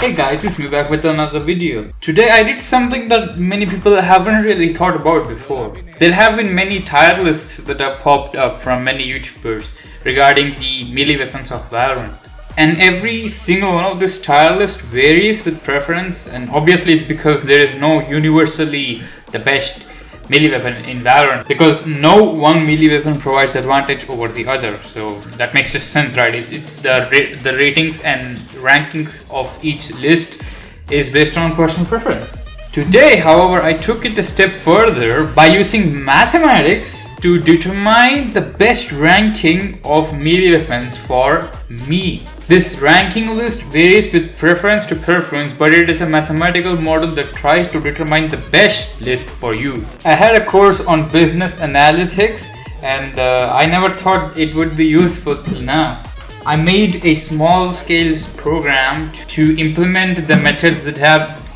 Hey guys, it's me back with another video. Today I did something that many people haven't really thought about before. There have been many tier lists that have popped up from many YouTubers regarding the melee weapons of Valorant. And every single one of this tier list varies with preference, and obviously it's because there is no universally the best melee weapon in Valorant, because no one melee weapon provides advantage over the other. So that makes just sense, right? It's the ratings and rankings of each list is based on personal preference. Today, however, I took it a step further by using mathematics to determine the best ranking of melee weapons for me. This ranking list varies with preference to preference, but it is a mathematical model that tries to determine the best list for you. I had a course on business analytics, and I never thought it would be useful till now. I made a small scale program to implement the methods that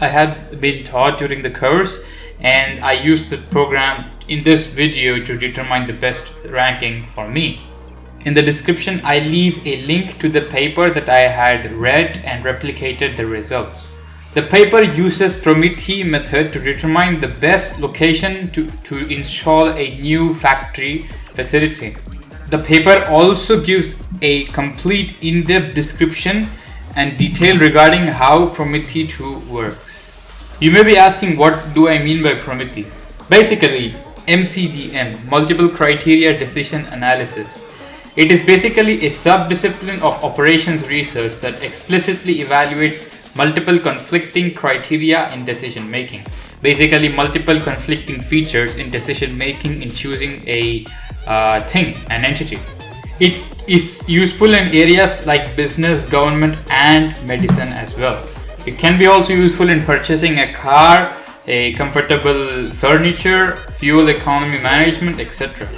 I had been taught during the course, and I used the program in this video to determine the best ranking for me. In the description, I leave a link to the paper that I had read and replicated the results. The paper uses promethee method to determine the best location to install a new factory facility. The paper also gives a complete in-depth description and detail regarding how promethee 2 works. You may be asking, what do I mean by promethee? Basically, MCDM, Multiple Criteria Decision Analysis. It is basically a sub-discipline of operations research that explicitly evaluates multiple conflicting criteria in decision making. Basically, multiple conflicting features in decision making in choosing a thing, an entity. It is useful in areas like business, government, and medicine as well. It can be also useful in purchasing a car, a comfortable furniture, fuel economy management, etc.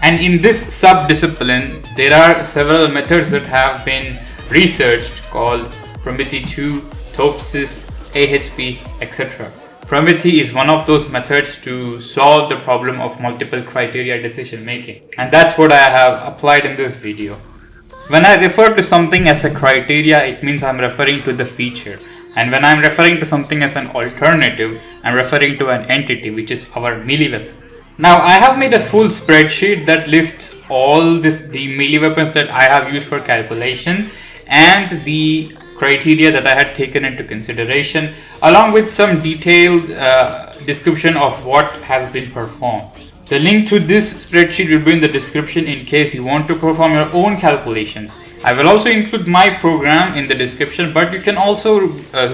And in this sub-discipline, there are several methods that have been researched called promethee 2, Topsis, AHP, etc. Promethee is one of those methods to solve the problem of multiple criteria decision making. And that's what I have applied in this video. When I refer to something as a criteria, it means I'm referring to the feature. And when I'm referring to something as an alternative, I'm referring to an entity, which is our melee weapon. Now, I have made a full spreadsheet that lists all the melee weapons that I have used for calculation and the criteria that I had taken into consideration, along with some detailed description of what has been performed. The link to this spreadsheet will be in the description in case you want to perform your own calculations. I will also include my program in the description, but you can also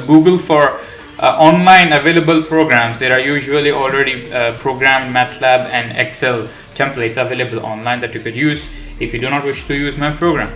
Google for online available programs. There are usually already programmed MATLAB and Excel templates available online that you could use if you do not wish to use my program.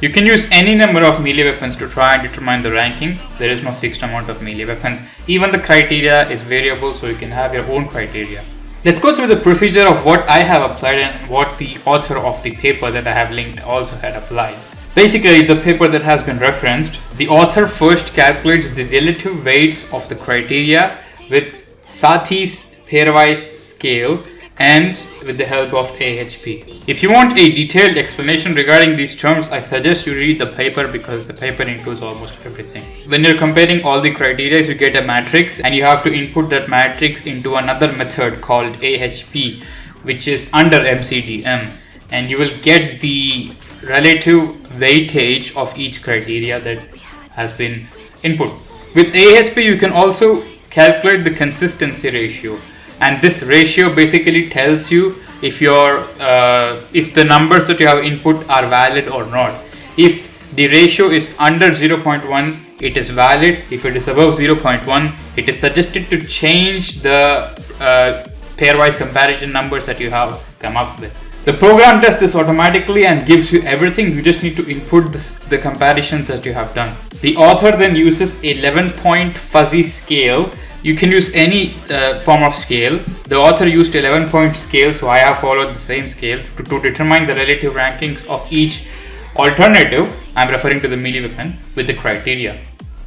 You can use any number of melee weapons to try and determine the ranking. There is no fixed amount of melee weapons. Even the criteria is variable, so you can have your own criteria. Let's go through the procedure of what I have applied and what the author of the paper that I have linked also had applied. Basically, the paper that has been referenced, the author first calculates the relative weights of the criteria with Satie's pairwise scale and with the help of AHP. If you want a detailed explanation regarding these terms, I suggest you read the paper because the paper includes almost everything. When you're comparing all the criteria, you get a matrix and you have to input that matrix into another method called AHP, which is under MCDM, and you will get the relative weightage of each criteria that has been input. With AHP, you can also calculate the consistency ratio, and this ratio basically tells you if the numbers that you have input are valid or not. If the ratio is under 0.1, it is valid. If it is above 0.1, it is suggested to change the pairwise comparison numbers that you have come up with. The program does this automatically and gives you everything. You just need to input the comparisons that you have done. The author then uses a 11-point fuzzy scale. You can use any form of scale. The author used 11-point scale, so I have followed the same scale to determine the relative rankings of each alternative. I'm referring to the melee weapon with the criteria.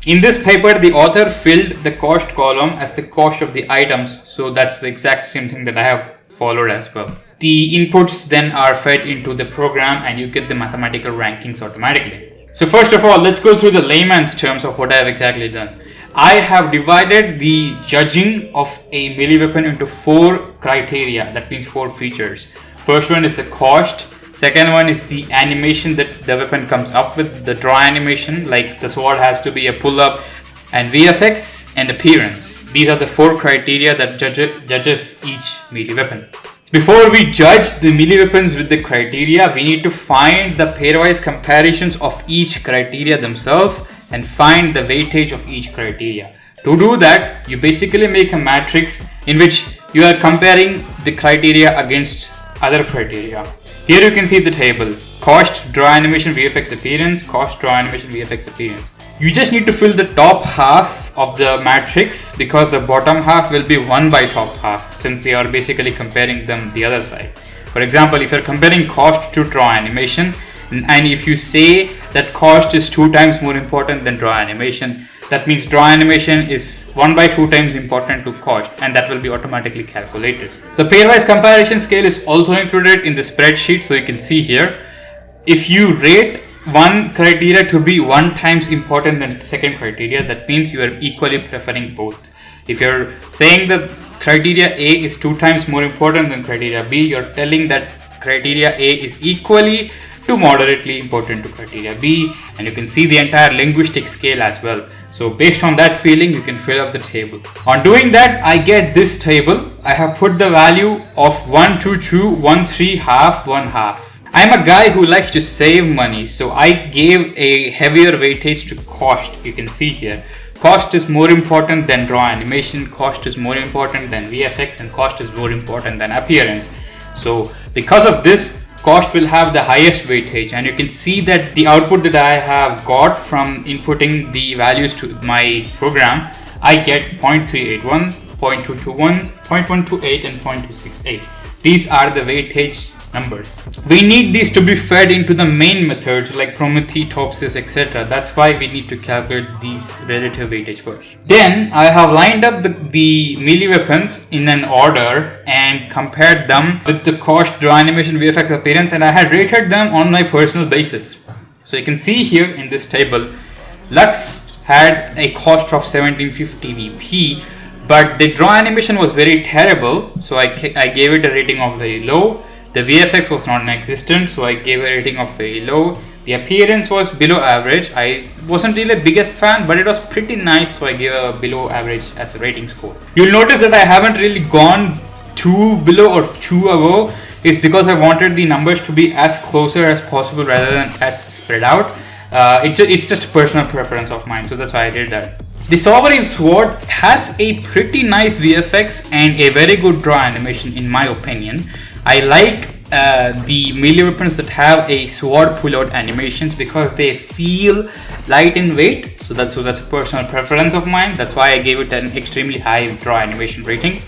In this paper, the author filled the cost column as the cost of the items, so that's the exact same thing that I have followed as well. The inputs then are fed into the program and you get the mathematical rankings automatically. So first of all, let's go through the layman's terms of what I have exactly done. I have divided the judging of a melee weapon into 4 criteria, that means 4 features. First one is the cost, second one is the animation that the weapon comes up with, the draw animation, like the sword has to be a pull-up, and VFX and appearance. These are the 4 criteria that judges each melee weapon. Before we judge the melee weapons with the criteria, we need to find the pairwise comparisons of each criteria themselves and find the weightage of each criteria. To do that, you basically make a matrix in which you are comparing the criteria against other criteria. Here you can see the table: cost, draw animation, VFX, appearance, cost, draw animation, VFX, appearance. You just need to fill the top half of the matrix because the bottom half will be won by top half, since they are basically comparing them the other side. For example, if you're comparing cost to draw animation, and if you say that cost is 2 times more important than draw animation, that means draw animation is 1 by 2 times important to cost, and that will be automatically calculated. The pairwise comparison scale is also included in the spreadsheet, so you can see here. If you rate one criteria to be 1 times important than the second criteria, that means you are equally preferring both. If you're saying that criteria A is 2 times more important than criteria B, you're telling that criteria A is equally to moderately important to criteria B, and you can see the entire linguistic scale as well. So based on that feeling, you can fill up the table. On doing that, I get this table. I have put the value of 1, 2, 2, 1, 3, half, 1, half. I'm a guy who likes to save money, so I gave a heavier weightage to cost. You can see here, cost is more important than draw animation, cost is more important than VFX, and cost is more important than appearance. So because of this, cost will have the highest weightage, and you can see that the output that I have got from inputting the values to my program, I get 0.381, 0.221, 0.128 and 0.268. These are the weightage numbers. We need these to be fed into the main methods like promethee, topsys, etc. That's why we need to calculate these relative weightage first. Then I have lined up the melee weapons in an order and compared them with the cost, draw animation, VFX, appearance, and I had rated them on my personal basis. So you can see here in this table, Lux had a cost of 1750 VP, but the draw animation was very terrible, so I gave it a rating of very low. The VFX was non-existent, so I gave a rating of very low. The appearance was below average. I wasn't really the biggest fan, but it was pretty nice, so I gave a below average as a rating score. You'll notice that I haven't really gone too below or too above. It's because I wanted the numbers to be as closer as possible rather than as spread out. It's just a personal preference of mine, so that's why I did that. The Sovereign Sword has a pretty nice VFX and a very good draw animation in my opinion. I like the melee weapons that have a sword pull-out animations because they feel light in weight. So that's a personal preference of mine. That's why I gave it an extremely high draw animation rating.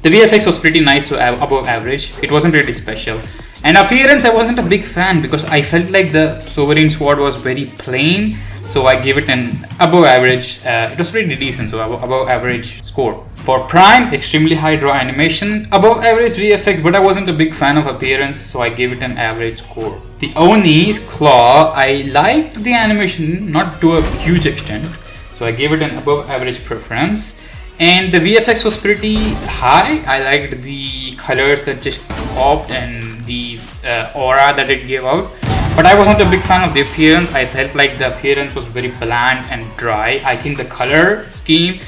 The VFX was pretty nice, so above average. It wasn't really special. And appearance, I wasn't a big fan because I felt like the Sovereign Sword was very plain. So I gave it an above average. It was pretty decent, so above average score. For Prime, extremely high draw animation, above average VFX, but I wasn't a big fan of appearance, so I gave it an average score. The Oni's Claw, I liked the animation, not to a huge extent, so I gave it an above average preference. And the VFX was pretty high. I liked the colors that just popped and the aura that it gave out. But I wasn't a big fan of the appearance. I felt like the appearance was very bland and dry. I think the color scheme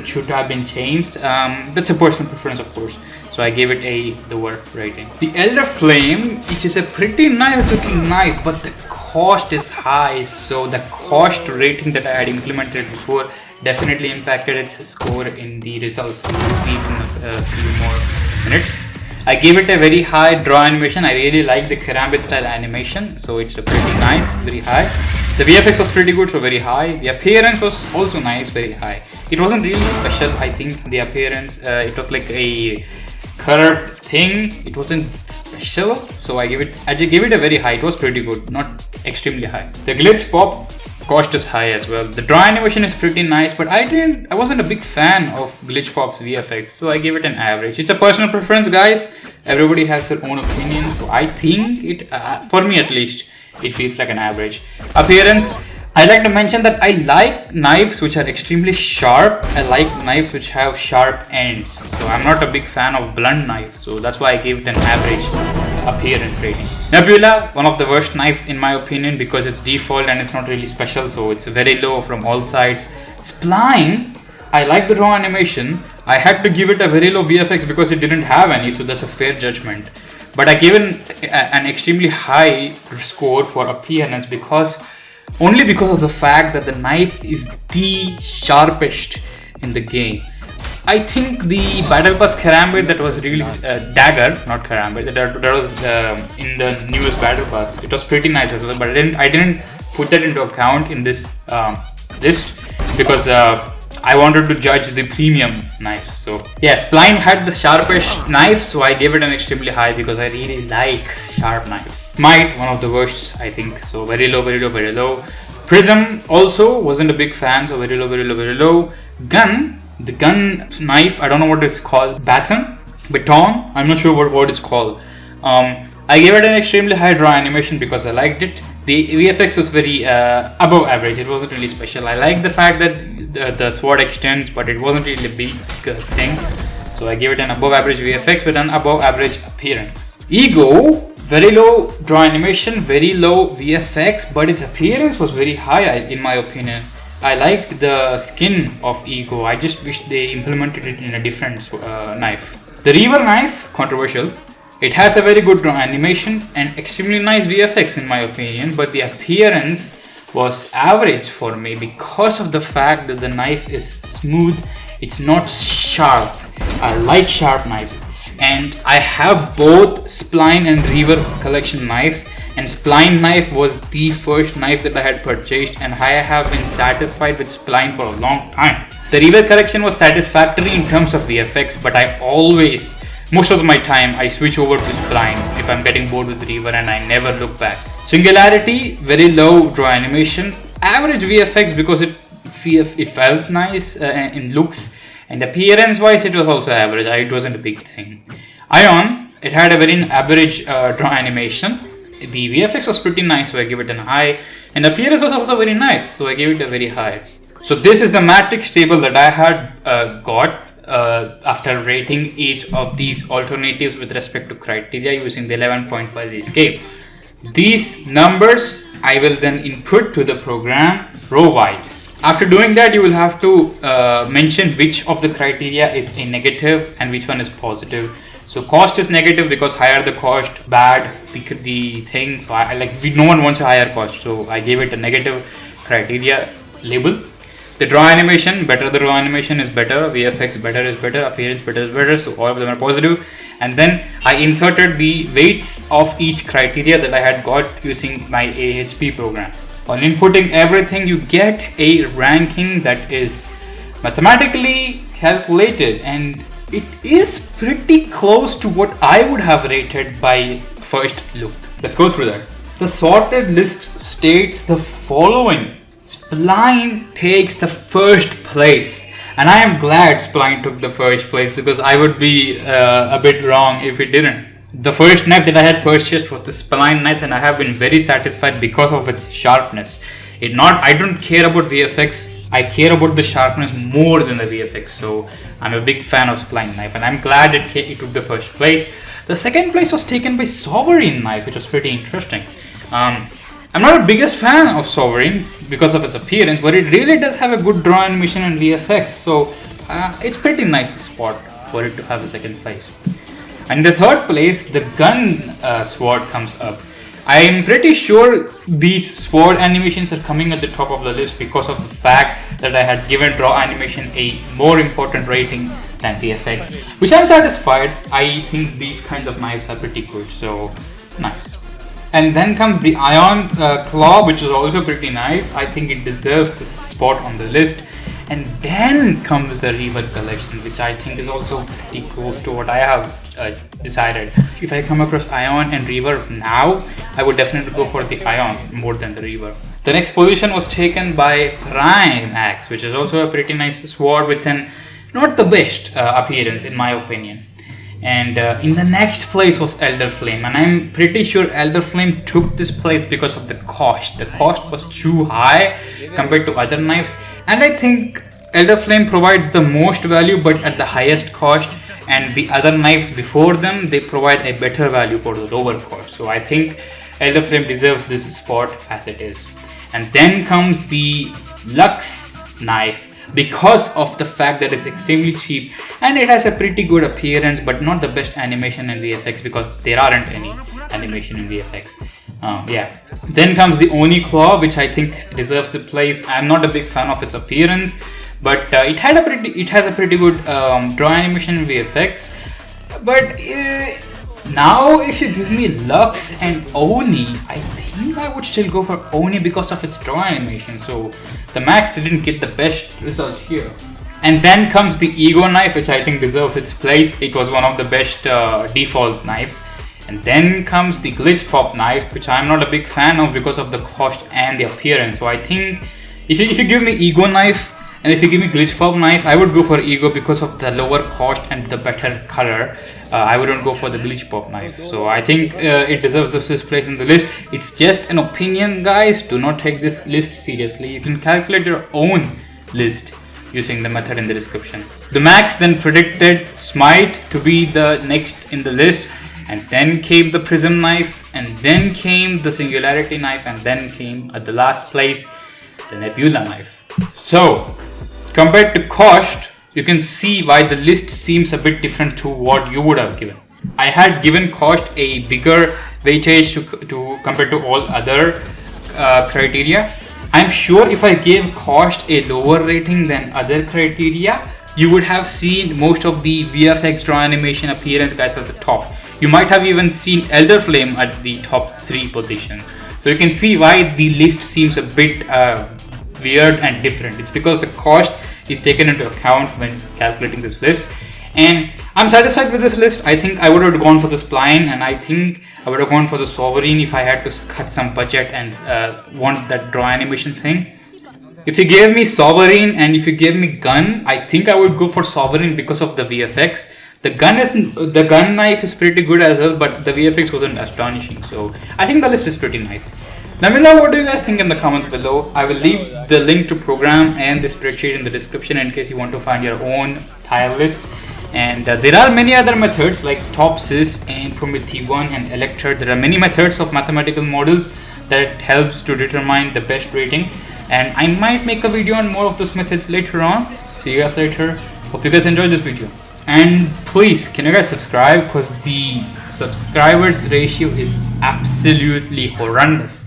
should have been changed. That's a personal preference, of course. So I gave it a lower rating. The Elder Flame, it is a pretty nice looking knife, but the cost is high. So the cost rating that I had implemented before definitely impacted its score in the results. You will see it in a few more minutes. I gave it a very high draw animation. I really like the Karambit style animation, so it's a pretty nice, very high. The VFX was pretty good, so very high. The appearance was also nice, very high. It wasn't really special, I think, the appearance. It was like a curved thing. It wasn't special, so I gave it a very high. It was pretty good, not extremely high. The glitch pop cost is high as well. The draw animation is pretty nice, but I wasn't a big fan of glitch pop's VFX, so I gave it an average. It's a personal preference, guys. Everybody has their own opinion, so I think it, for me at least, it feels like an average. Appearance, I like to mention that I like knives which are extremely sharp. I like knives which have sharp ends. So I'm not a big fan of blunt knives. So that's why I gave it an average appearance rating. Nebula, one of the worst knives in my opinion because it's default and it's not really special. So it's very low from all sides. Spline, I like the draw animation. I had to give it a very low VFX because it didn't have any. So that's a fair judgment. But I gave it an extremely high score for appearance only because of the fact that the knife is the sharpest in the game. I think the Battle Pass Karambit that was released, Dagger, not Karambit, that was in the newest Battle Pass. It was pretty nice as well, but I didn't put that into account in this list because I wanted to judge the premium knives. So yeah, Spline had the sharpest knife, so I gave it an extremely high because I really like sharp knives. Might, one of the worst, I think. So very low, very low, very low. Prism also wasn't a big fan, so very low, very low, very low. Gun, the gun knife, I don't know what it's called. Baton, I'm not sure what it's called. I gave it an extremely high draw animation because I liked it. The VFX was very above average. It wasn't really special. I like the fact that the sword extends, but it wasn't really a big thing. So I gave it an above average VFX with an above average appearance. Ego, very low draw animation, very low VFX, but its appearance was very high in my opinion. I liked the skin of Ego. I just wish they implemented it in a different knife. The Reaver knife, controversial. It has a very good draw animation and extremely nice VFX in my opinion, but the appearance was average for me because of the fact that the knife is smooth, it's not sharp. I like sharp knives and I have both Spline and Reaver collection knives, and Spline knife was the first knife that I had purchased and I have been satisfied with Spline for a long time. The Reaver collection was satisfactory in terms of VFX, but most of my time I switch over to Spline if I'm getting bored with Reaver and I never look back. Singularity, very low draw animation, average VFX because it felt nice in looks, and appearance wise it was also average. It wasn't a big thing. Ion, it had a very average draw animation. The VFX was pretty nice, so I gave it an high, and appearance was also very nice, so I gave it a very high. So this is the matrix table that I had got after rating each of these alternatives with respect to criteria using the 11.5 scale. These numbers I will then input to the program row wise. After doing that, you will have to mention which of the criteria is a negative and which one is positive. So cost is negative because higher the cost, bad the thing. So no one wants a higher cost, so I gave it a negative criteria label. The draw animation, better the draw animation is better, VFX better is better, appearance better is better, so all of them are positive. And then I inserted the weights of each criteria that I had got using my AHP program. On inputting everything, you get a ranking that is mathematically calculated, and it is pretty close to what I would have rated by first look. Let's go through that. The sorted list states the following. Spline takes the first place, and I am glad Spline took the first place because I would be a bit wrong if it didn't. The first knife that I had purchased was the Spline knife, and I have been very satisfied because of its sharpness. I don't care about VFX, I care about the sharpness more than the VFX, so I'm a big fan of Spline knife, and I'm glad it took the first place. The second place was taken by Sovereign knife, which was pretty interesting. I'm not the biggest fan of Sovereign because of its appearance, but it really does have a good draw animation and VFX, so it's pretty nice spot for it to have a second place. And the third place, the gun sword comes up. I am pretty sure these sword animations are coming at the top of the list because of the fact that I had given draw animation a more important rating than VFX, which I'm satisfied. I think these kinds of knives are pretty good, so nice. And then comes the Ion Claw, which is also pretty nice. I think it deserves this spot on the list. And then comes the Reaver collection, which I think is also pretty close to what I have decided. If I come across Ion and Reaver now, I would definitely go for the Ion more than the Reaver. The next position was taken by Prime Axe, which is also a pretty nice sword with an not the best appearance in my opinion. And in the next place was Elder Flame, and I'm pretty sure Elder Flame took this place because of the cost. The cost was too high compared to other knives, and I think Elder Flame provides the most value but at the highest cost, and the other knives before them, they provide a better value for the lower cost. So I think Elder Flame deserves this spot as it is. And then comes the Lux knife, because of the fact that it's extremely cheap and it has a pretty good appearance but not the best animation and VFX, because there aren't any animation in VFX. Yeah. Then comes the Oni Claw, which I think deserves the place. I'm not a big fan of its appearance, but it has a pretty good draw animation and VFX. But now if you give me Lux and Oni, I think I would still go for Oni because of its draw animation. So the Max didn't get the best results here. And then comes the Ego knife, which I think deserves its place. It was one of the best default knives. And then comes the Glitch Pop knife, which I'm not a big fan of because of the cost and the appearance. So I think if you give me Ego knife and if you give me Glitch Pop knife, I would go for Ego because of the lower cost and the better color. I wouldn't go for the Glitch Pop knife. So I think it deserves this place in the list. It's just an opinion, guys. Do not take this list seriously. You can calculate your own list using the method in the description. The Max then predicted Smite to be the next in the list, and then came the Prism knife, and then came the Singularity knife, and then came at the last place the Nebula knife. So compared to cost, you can see why the list seems a bit different to what you would have given. I had given cost a bigger weightage to compared to all other criteria. I'm sure if I gave cost a lower rating than other criteria, you would have seen most of the VFX, draw animation, appearance guys at the top. You might have even seen Elder Flame at the top 3 position. So you can see why the list seems a bit weird and different. It's because the cost is taken into account when calculating this list, and I'm satisfied with this list. I think I would have gone for the Spline, and I think I would have gone for the Sovereign if I had to cut some budget and want that draw animation thing. If you gave me Sovereign and if you gave me Gun, I think I would go for Sovereign because of the VFX. The gun knife is pretty good as well, but the VFX wasn't astonishing. So I think the list is pretty nice. Let me know what do you guys think in the comments below. I will leave the link to program and the spreadsheet in the description in case you want to find your own tile list. And there are many other methods like Topsys and Promethee 1 and Elector. There are many methods of mathematical models that helps to determine the best rating. And I might make a video on more of those methods later on. See you guys later. Hope you guys enjoyed this video. And please, can you guys subscribe, because the subscribers ratio is absolutely horrendous.